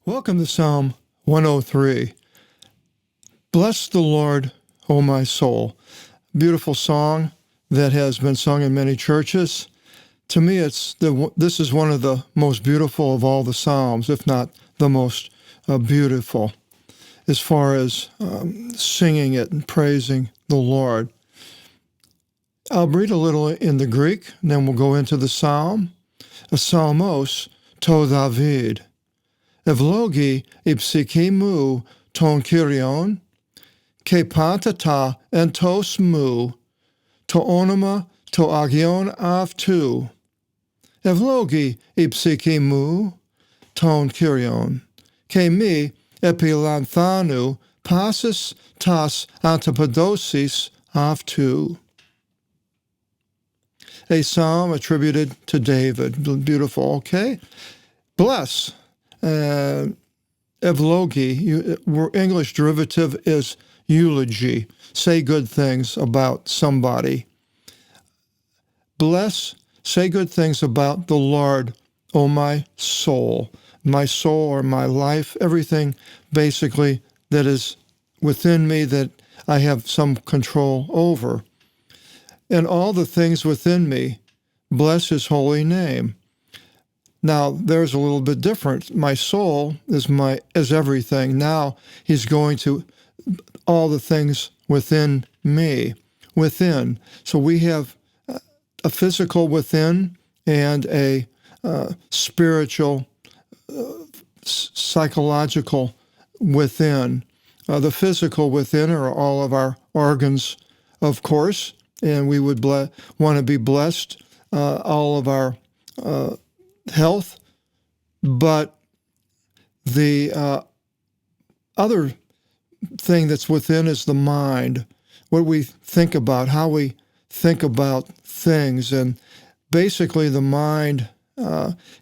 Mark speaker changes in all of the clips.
Speaker 1: Welcome to Psalm 103. Bless the Lord, O my soul. Beautiful song that has been sung in many churches. To me, this is one of the most beautiful of all the Psalms, if not the most beautiful, as far as singing it and praising the Lord. I'll read a little in the Greek, and then we'll go into the Psalm. A psalmos to David. Evlogi ipsiki mu ton Kyrion, ke pantata entos mu, to onoma to agion avtu. Evlogi ipsiki mu ton Kyrion, ke mi epilanthanu passus tas antipodosis avtu. A psalm attributed to David. Beautiful, okay? Bless. Evlogi, English derivative is eulogy. Say good things about somebody. Bless, say good things about the Lord, O my soul. My soul or my life, everything basically that is within me that I have some control over. And all the things within me, bless his holy name. Now, there's a little bit different. My soul is everything. Now, he's going to all the things within me, within. So we have a physical within and a spiritual, psychological within. The physical within are all of our organs, of course, and we would want to be blessed, all of our health, but the other thing that's within is the mind, what we think about, how we think about things. And basically the mind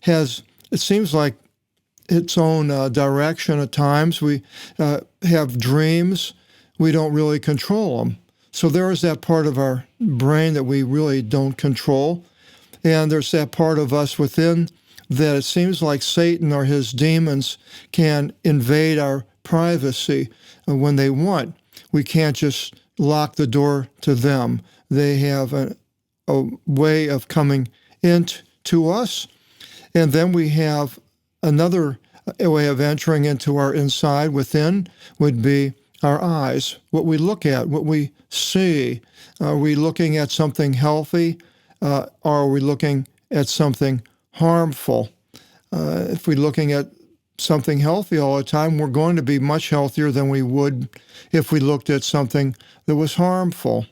Speaker 1: has, it seems like, its own direction at times. We have dreams. We don't really control them. So there is that part of our brain that we really don't control. And there's that part of us within that it seems like Satan or his demons can invade our privacy when they want. We can't just lock the door to them. They have a way of coming into us. And then we have another way of entering into our inside within would be our eyes, what we look at, what we see. Are we looking at something healthy? Or are we looking at something harmful? If we're looking at something healthy all the time, we're going to be much healthier than we would if we looked at something that was harmful.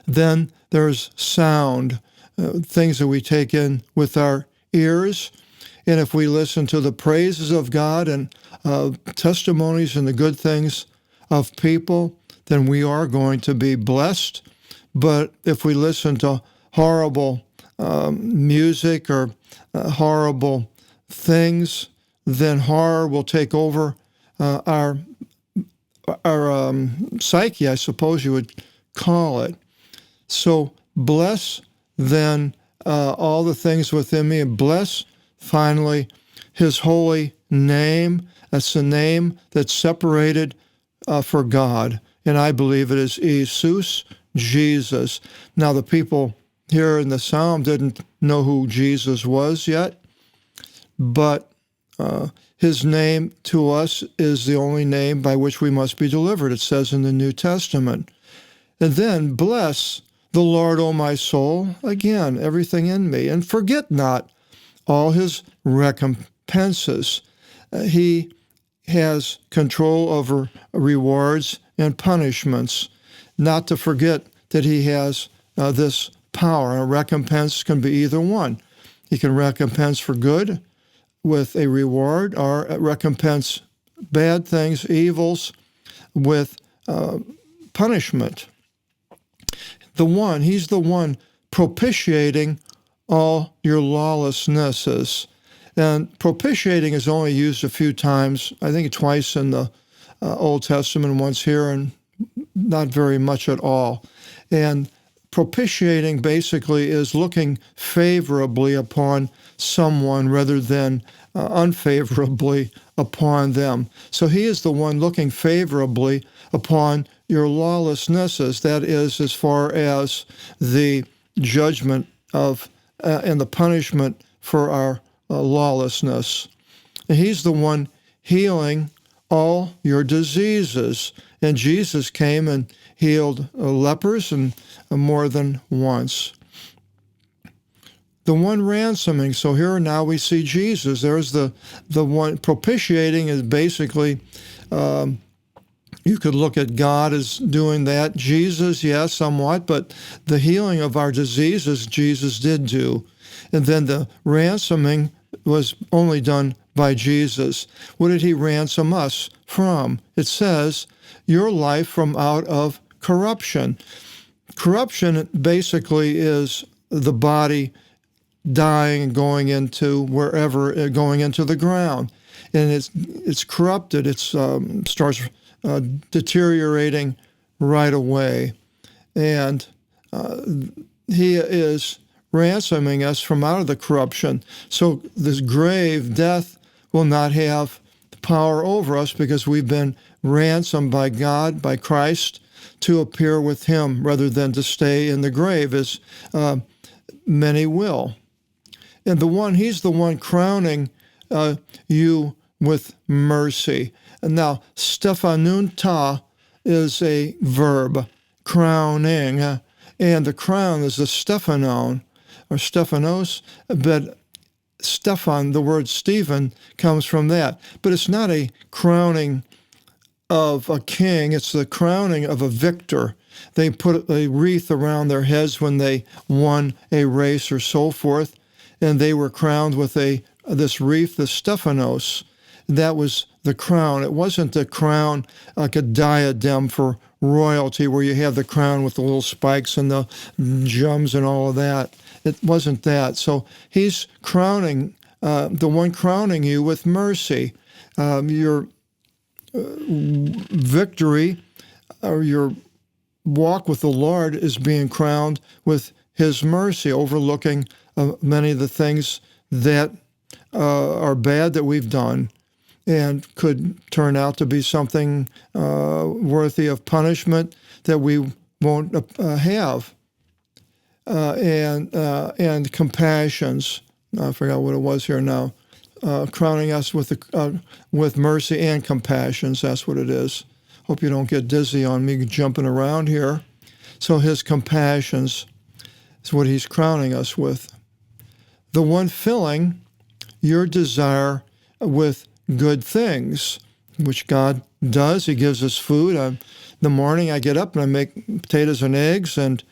Speaker 1: Then there's sound, things that we take in with our ears. And if we listen to the praises of God and testimonies and the good things of people, then we are going to be blessed. But if we listen to horrible music or horrible things, then horror will take over our psyche, I suppose you would call it. So bless then all the things within me, and bless finally his holy name. That's the name that's separated for God, and I believe it is Jesus. Now, the people here in the Psalm didn't know who Jesus was yet, but his name to us is the only name by which we must be delivered, it says in the New Testament. And then, bless the Lord, O my soul, again, everything in me, and forget not all his recompenses. He has control over rewards and punishments, not to forget that he has this power. A recompense can be either one. He can recompense for good with a reward, or recompense bad things, evils, with punishment. He's the one propitiating all your lawlessnesses. And propitiating is only used a few times, I think twice in the Old Testament, once here, and not very much at all. And propitiating basically is looking favorably upon someone rather than unfavorably upon them. So he is the one looking favorably upon your lawlessnesses. That is, as far as the judgment of and the punishment for our lawlessness. And he's the one healing all your diseases. And Jesus came and healed lepers and more than once. The one ransoming. So here now we see Jesus. There's the one propitiating is basically, you could look at God as doing that. Jesus, yes, somewhat, but the healing of our diseases, Jesus did do. And then the ransoming was only done by Jesus. What did he ransom us from? It says, your life from out of corruption. Corruption basically is the body dying and going into wherever, going into the ground. And it's corrupted. It starts deteriorating right away. And he is ransoming us from out of the corruption. So this grave, death, will not have power over us because we've been ransomed by God, by Christ, to appear with him rather than to stay in the grave, as many will. And he's the one crowning you with mercy. And now, stephanunta is a verb, crowning, and the crown is the stephanon, or stephanos, but Stephan, the word Stephen, comes from that. But it's not a crowning of a king, it's the crowning of a victor. They put a wreath around their heads when they won a race or so forth, and they were crowned with this wreath, the Stephanos. That was the crown. It wasn't a crown like a diadem for royalty where you have the crown with the little spikes and the gems and all of that. It wasn't that. So he's crowning, the one crowning you with mercy. Your victory or your walk with the Lord is being crowned with his mercy, overlooking many of the things that are bad that we've done and could turn out to be something worthy of punishment that we won't have. And compassions. I forgot what it was here now. Crowning us with mercy and compassions. That's what it is. Hope you don't get dizzy on me jumping around here. So his compassions is what he's crowning us with. The one filling your desire with good things, which God does. He gives us food. In the morning I get up and I make potatoes and eggs and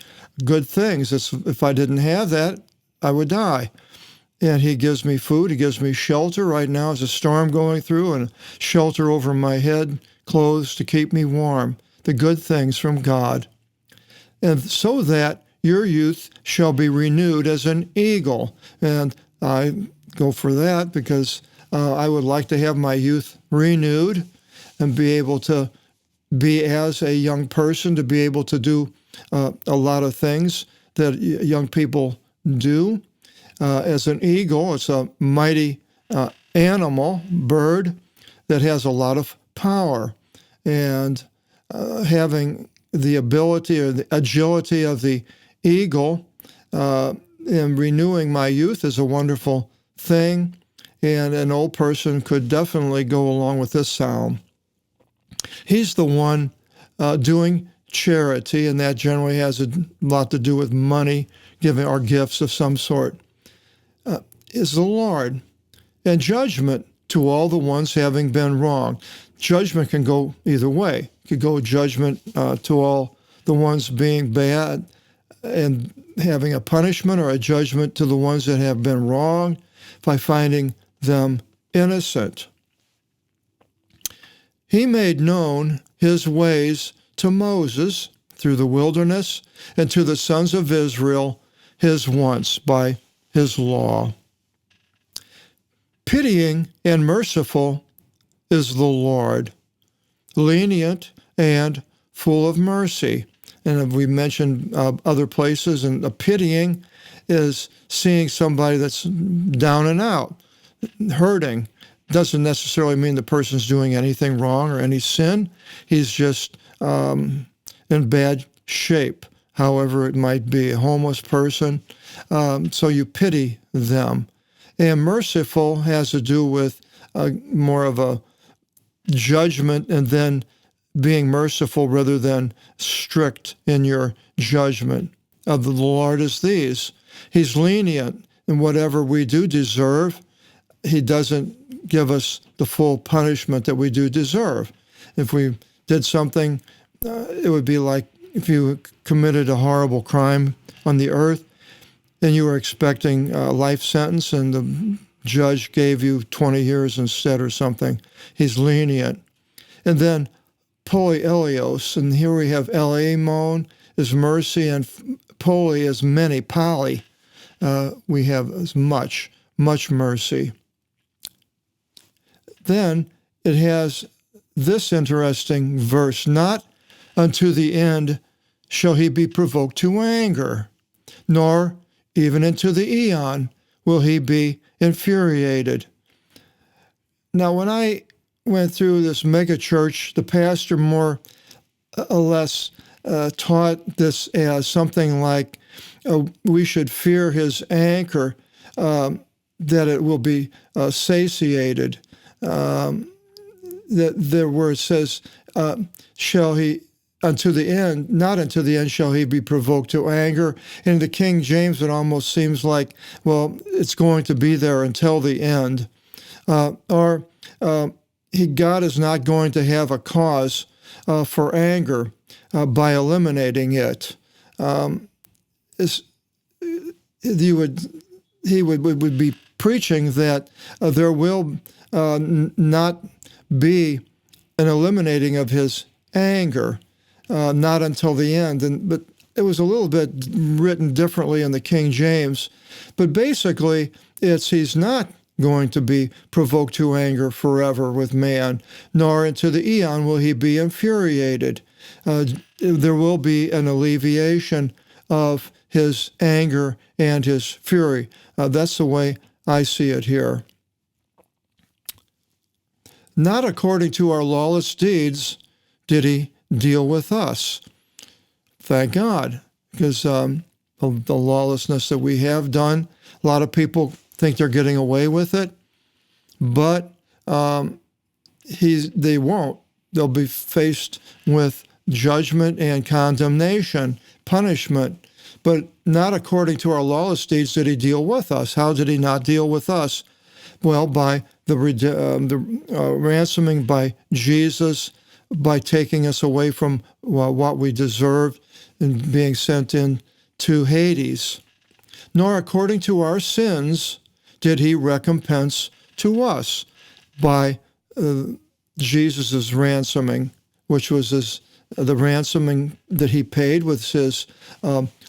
Speaker 1: good things. If I didn't have that, I would die. And he gives me food. He gives me shelter. Right now there's a storm going through and shelter over my head, clothes to keep me warm. The good things from God. And so that your youth shall be renewed as an eagle. And I go for that because I would like to have my youth renewed and be able to be as a young person, to be able to do a lot of things that young people do. As an eagle, it's a mighty animal, bird, that has a lot of power. And having the ability or the agility of the eagle in renewing my youth is a wonderful thing. And an old person could definitely go along with this psalm. He's the one doing charity, and that generally has a lot to do with money, giving or gifts of some sort, is the Lord. And judgment to all the ones having been wrong. Judgment can go either way. It could go judgment to all the ones being bad and having a punishment, or a judgment to the ones that have been wrong by finding them innocent. He made known his ways to Moses through the wilderness, and to the sons of Israel his wants by his law. Pitying and merciful is the Lord, lenient and full of mercy. And we mentioned other places, and pitying is seeing somebody that's down and out. hurting. Doesn't necessarily mean the person's doing anything wrong or any sin. He's just in bad shape, however it might be, a homeless person. So you pity them. And merciful has to do with more of a judgment and then being merciful rather than strict in your judgment. Of the Lord is these. He's lenient in whatever we do deserve. He doesn't give us the full punishment that we do deserve. If we did something, it would be like if you committed a horrible crime on the earth and you were expecting a life sentence and the judge gave you 20 years instead or something. He's lenient. And then polyelios, and here we have eleimon is mercy, and poly is many, poly. We have as much mercy. Then it has this interesting verse, not unto the end shall he be provoked to anger, nor even into the eon will he be infuriated. Now, when I went through this mega church, the pastor more or less taught this as something like we should fear his anger, that it will be satiated. That where it says, shall he, unto the end, not unto the end shall he be provoked to anger. In the King James, it almost seems like, well, it's going to be there until the end. God is not going to have a cause for anger by eliminating it. He would be preaching that there will not be an eliminating of his anger, not until the end. But it was a little bit written differently in the King James. But basically, he's not going to be provoked to anger forever with man, nor into the eon will he be infuriated. There will be an alleviation of his anger and his fury. That's the way I see it here. Not according to our lawless deeds did he deal with us. Thank God, because the lawlessness that we have done, a lot of people think they're getting away with it, but they won't. They'll be faced with judgment and condemnation, punishment, but not according to our lawless deeds did he deal with us. How did he not deal with us? Well, by the ransoming by Jesus, by taking us away from what we deserved and being sent in to Hades. Nor according to our sins did he recompense to us by Jesus' ransoming, which was the ransoming that he paid with his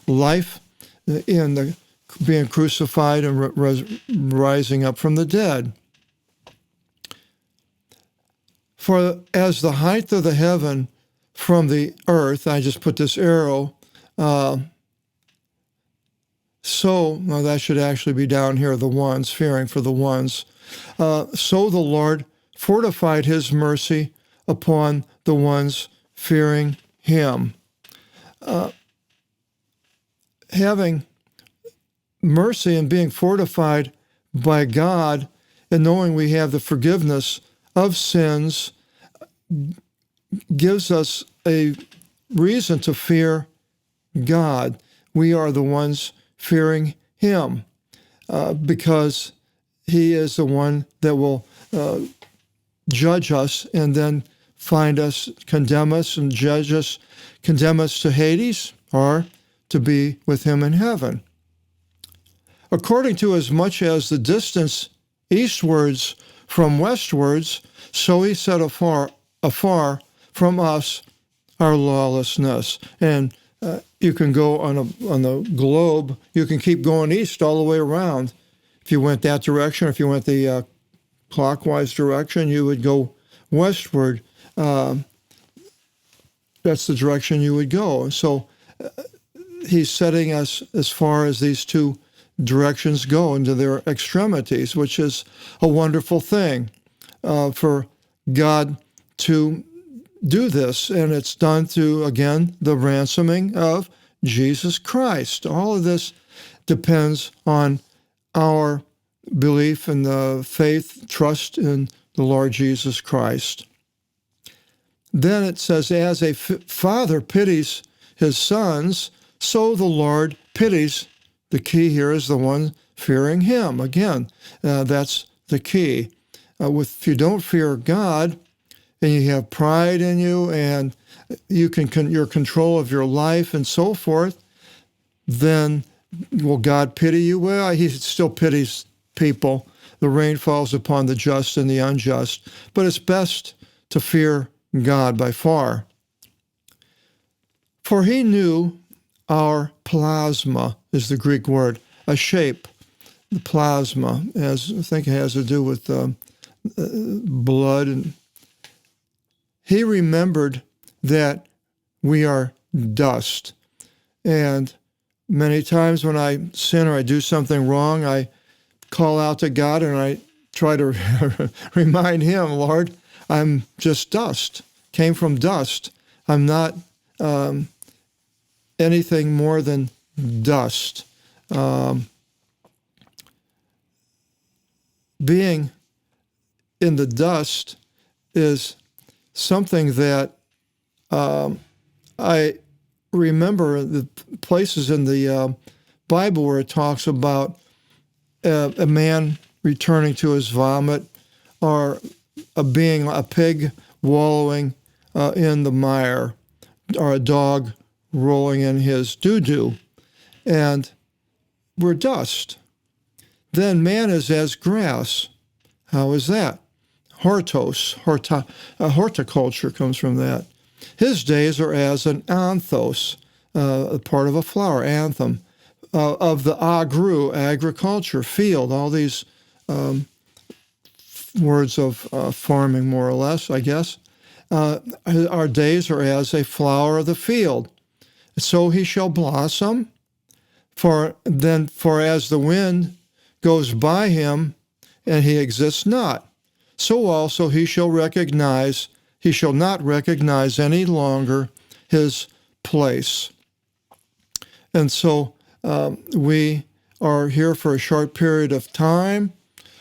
Speaker 1: life in the being crucified and rising up from the dead. For as the height of the heaven from the earth, I just put this arrow, so, now that should actually be down here, the ones, fearing for the ones. So the Lord fortified his mercy upon the ones fearing him. Having mercy and being fortified by God and knowing we have the forgiveness of sins gives us a reason to fear God. We are the ones fearing him because he is the one that will judge us and then find us, condemn us, and judge us, condemn us to Hades or to be with him in heaven. According to as much as the distance eastwards from westwards, so he set afar from us our lawlessness. And you can go on the globe, you can keep going east all the way around. If you went that direction, if you went the clockwise direction, you would go westward. That's the direction you would go. So he's setting us as far as these two directions go, into their extremities, which is a wonderful thing for God to do this. And it's done through, again, the ransoming of Jesus Christ. All of this depends on our belief in the faith, trust in the Lord Jesus Christ. Then it says, as a father pities his sons, so the Lord pities. The key here is the one fearing him. Again, that's the key. If you don't fear God, and you have pride in you, and you're control of your life and so forth, then will God pity you? Well, he still pities people. The rain falls upon the just and the unjust. But it's best to fear God by far. For he knew our plasma is the Greek word, a shape. The plasma, as I think it has to do with blood. And he remembered that we are dust. And many times when I sin or I do something wrong, I call out to God and I try to remind him, Lord, I'm just dust, came from dust. I'm not anything more than dust. Being in the dust is something that I remember the places in the Bible where it talks about a man returning to his vomit, or being a pig wallowing in the mire, or a dog rolling in his doo-doo. And we're dust. Then man is as grass. How is that? Horticulture comes from that. His days are as an anthos, a part of a flower, anthem, of the agru, agriculture, field, all these words of farming, more or less, I guess. Our days are as a flower of the field. So he shall blossom, for as the wind goes by him, and he exists not, so also he shall not recognize any longer his place. And so we are here for a short period of time.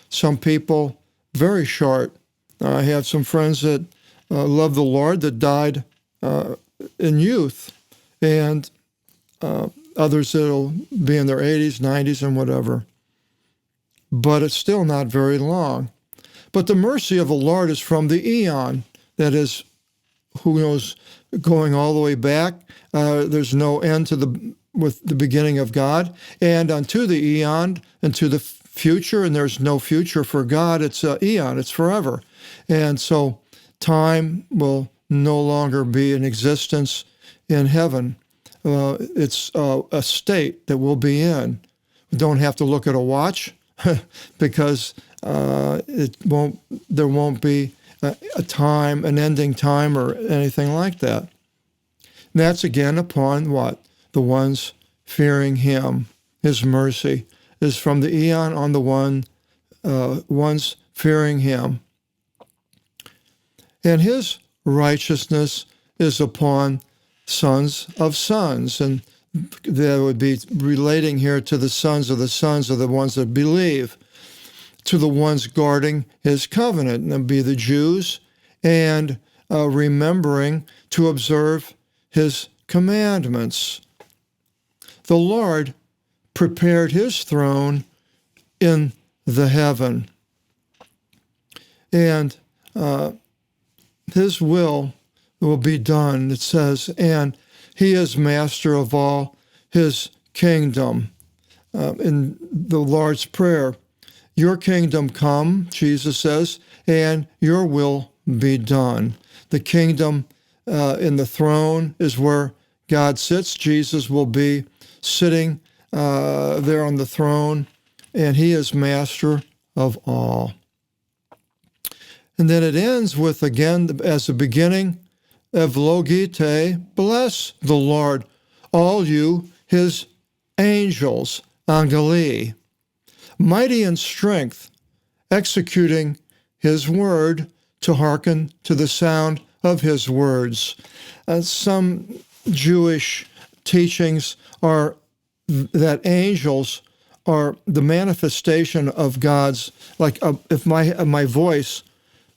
Speaker 1: Some people, very short. I have some friends that love the Lord that died in youth, and others that will be in their 80s, 90s, and whatever. But it's still not very long. But the mercy of the Lord is from the eon, that is, who knows, going all the way back. There's no end with the beginning of God, and unto the eon, and to the future, and there's no future for God. It's eon, it's forever. And so time will no longer be in existence in heaven. It's a state that we'll be in. We don't have to look at a watch because there won't be a time, an ending time, or anything like that. And that's again upon what? The ones fearing him. His mercy is from the eon on the ones fearing him. And his righteousness is upon sons of sons. And that would be relating here to the sons of the ones that believe, to the ones guarding his covenant, and that'd be the Jews, and remembering to observe his commandments. The Lord prepared his throne in the heaven, and his will be done. It says, and he is master of all his kingdom. In the Lord's Prayer, your kingdom come, Jesus says, and your will be done. The kingdom in the throne is where God sits. Jesus will be sitting there on the throne, and he is master of all. And then it ends with, again, as the beginning, Evlogite, bless the Lord, all you, his angels. angali, mighty in strength, executing his word to hearken to the sound of his words. Some Jewish teachings are that angels are the manifestation of God's, like if my voice,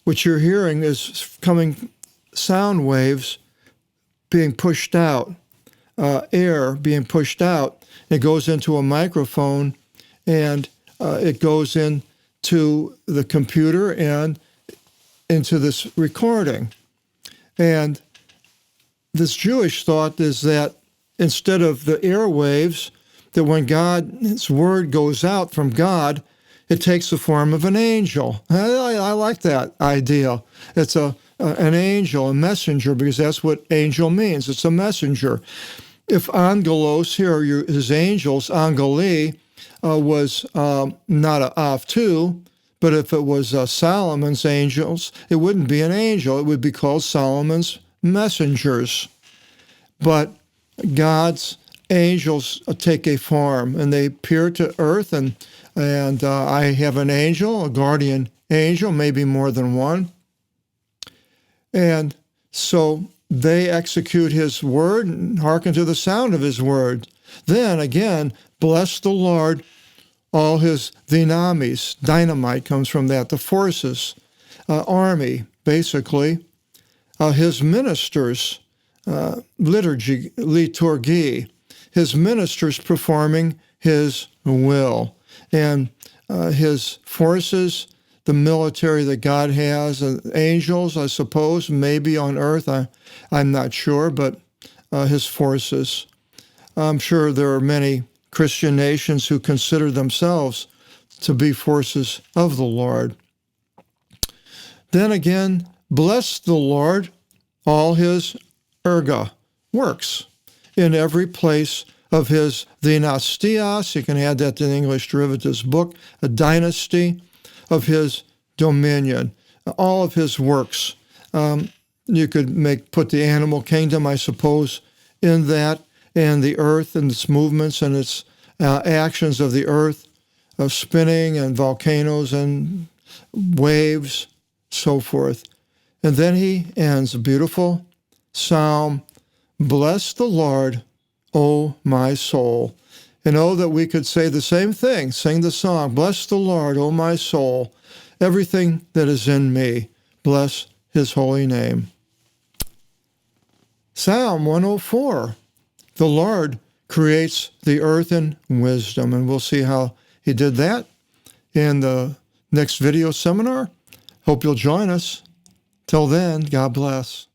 Speaker 1: which you're hearing, is coming sound waves being pushed out, air being pushed out. It goes into a microphone, and it goes into the computer and into this recording. And this Jewish thought is that instead of the airwaves, that when God's word goes out from God, it takes the form of an angel. I like that idea. It's an angel, a messenger, because that's what angel means. It's a messenger. If angelos, here are his angels, angali, was not an avtu, but if it was Solomon's angels, it wouldn't be an angel. It would be called Solomon's messengers. But God's angels take a form, and they appear to earth, and I have an angel, a guardian angel, maybe more than one. And so they execute his word and hearken to the sound of his word. Then again, bless the Lord, all his dynamis. Dynamite comes from that, the forces, army, basically. His ministers, liturgy, his ministers performing his will. And his forces, the military that God has, angels, I suppose, maybe on earth, I'm not sure, but his forces. I'm sure there are many Christian nations who consider themselves to be forces of the Lord. Then again, bless the Lord, all his works, in every place of his dynastias. You can add that to the English Derivatives book, a dynasty of his dominion, all of his works. You could put the animal kingdom, I suppose, in that, and the earth and its movements and its actions of the earth, of spinning and volcanoes and waves, so forth. And then he ends a beautiful psalm, bless the Lord, O my soul. And oh, that we could say the same thing, sing the song, bless the Lord, O my soul, everything that is in me, bless his holy name. Psalm 104, the Lord creates the earth in wisdom, and we'll see how he did that in the next video seminar. Hope you'll join us. Till then, God bless.